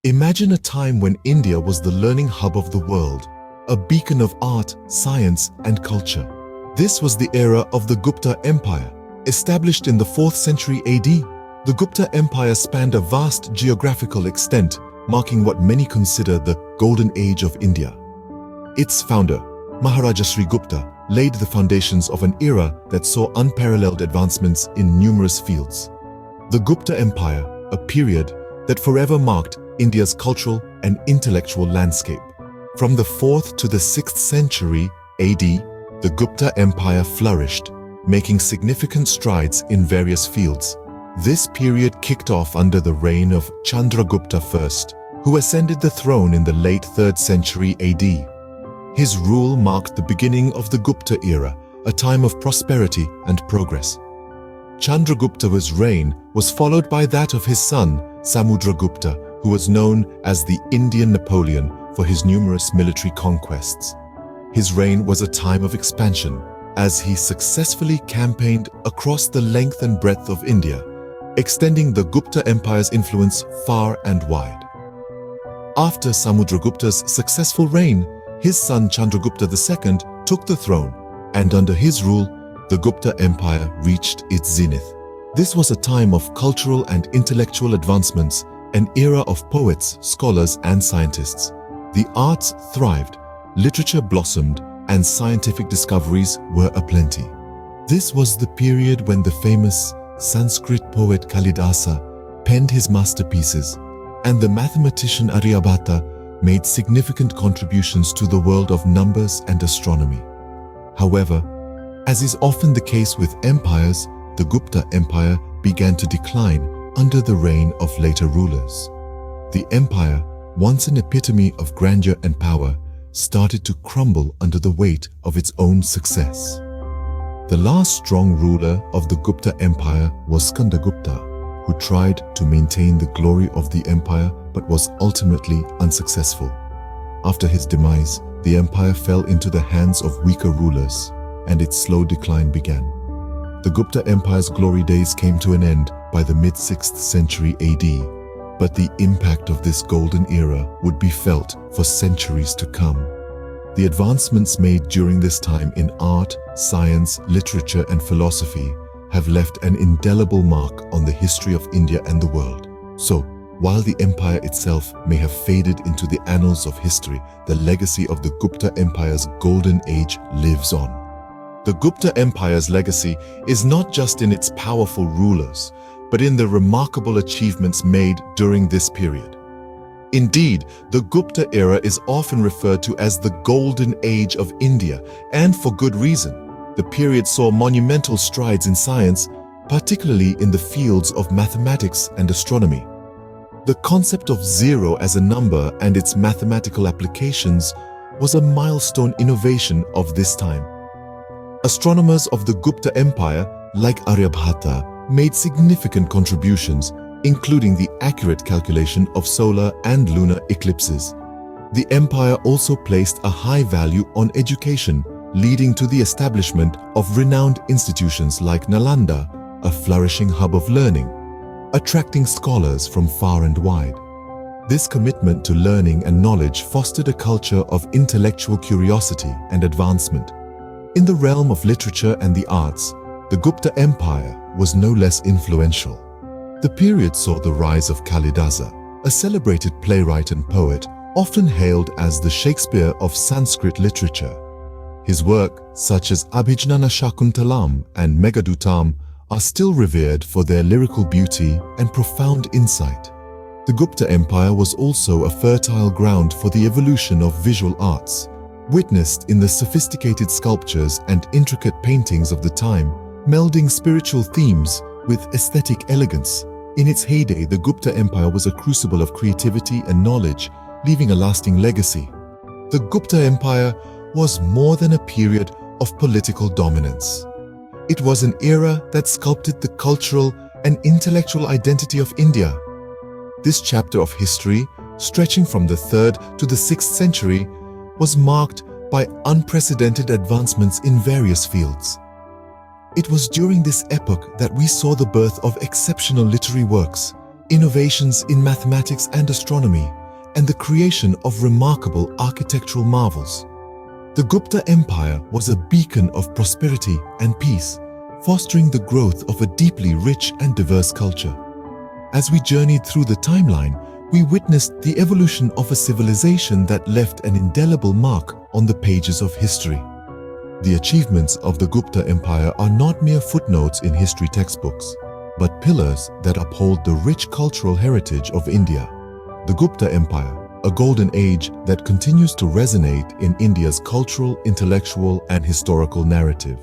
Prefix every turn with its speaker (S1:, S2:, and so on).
S1: Imagine a time when India was the learning hub of the world, a beacon of art, science, and culture. This was the era of the Gupta Empire. Established in the 4th century AD, the Gupta Empire spanned a vast geographical extent, marking what many consider the Golden Age of India. Its founder, Maharaja Sri Gupta, laid the foundations of an era that saw unparalleled advancements in numerous fields. The Gupta Empire, a period that forever marked India's cultural and intellectual landscape. From the 4th to the 6th century AD, the Gupta Empire flourished, making significant strides in various fields. This period kicked off under the reign of Chandragupta I, who ascended the throne in the late 3rd century AD. His rule marked the beginning of the Gupta era, a time of prosperity and progress. Chandragupta's reign was followed by that of his son, Samudragupta, who was known as the Indian Napoleon for his numerous military conquests. His reign was a time of expansion, as he successfully campaigned across the length and breadth of India, extending the Gupta Empire's influence far and wide. After Samudragupta's successful reign, his son Chandragupta II took the throne, and under his rule, the Gupta Empire reached its zenith. This was a time of cultural and intellectual advancements, an era of poets, scholars, and scientists. The arts thrived, literature blossomed, and scientific discoveries were aplenty. This was the period when the famous Sanskrit poet Kalidasa penned his masterpieces, and the mathematician Aryabhata made significant contributions to the world of numbers and astronomy. However, as is often the case with empires, the Gupta Empire began to decline under the reign of later rulers. The empire, once an epitome of grandeur and power, started to crumble under the weight of its own success. The last strong ruler of the Gupta Empire was Skandagupta, who tried to maintain the glory of the empire but was ultimately unsuccessful. After his demise, the empire fell into the hands of weaker rulers, and its slow decline began. The Gupta Empire's glory days came to an end by the mid-6th century AD, but the impact of this golden era would be felt for centuries to come. The advancements made during this time in art, science, literature, and philosophy have left an indelible mark on the history of India and the world. So, while the empire itself may have faded into the annals of history, the legacy of the Gupta Empire's golden age lives on. The Gupta Empire's legacy is not just in its powerful rulers, but in the remarkable achievements made during this period. Indeed, the Gupta era is often referred to as the Golden Age of India, and for good reason. The period saw monumental strides in science, particularly in the fields of mathematics and astronomy. The concept of zero as a number and its mathematical applications was a milestone innovation of this time. Astronomers of the Gupta Empire, like Aryabhata, made significant contributions, including the accurate calculation of solar and lunar eclipses. The empire also placed a high value on education, leading to the establishment of renowned institutions like Nalanda, a flourishing hub of learning, attracting scholars from far and wide. This commitment to learning and knowledge fostered a culture of intellectual curiosity and advancement. In the realm of literature and the arts, the Gupta Empire was no less influential. The period saw the rise of Kalidasa, a celebrated playwright and poet, often hailed as the Shakespeare of Sanskrit literature. His work, such as Abhijnana Shakuntalam and Meghadutam, are still revered for their lyrical beauty and profound insight. The Gupta Empire was also a fertile ground for the evolution of visual arts, witnessed in the sophisticated sculptures and intricate paintings of the time, melding spiritual themes with aesthetic elegance. In its heyday, the Gupta Empire was a crucible of creativity and knowledge, leaving a lasting legacy. The Gupta Empire was more than a period of political dominance. It was an era that sculpted the cultural and intellectual identity of India. This chapter of history, stretching from the 3rd to the 6th century, was marked by unprecedented advancements in various fields. It was during this epoch that we saw the birth of exceptional literary works, innovations in mathematics and astronomy, and the creation of remarkable architectural marvels. The Gupta Empire was a beacon of prosperity and peace, fostering the growth of a deeply rich and diverse culture. As we journeyed through the timeline, we witnessed the evolution of a civilization that left an indelible mark on the pages of history. The achievements of the Gupta Empire are not mere footnotes in history textbooks, but pillars that uphold the rich cultural heritage of India. The Gupta Empire, a golden age that continues to resonate in India's cultural, intellectual, and historical narrative.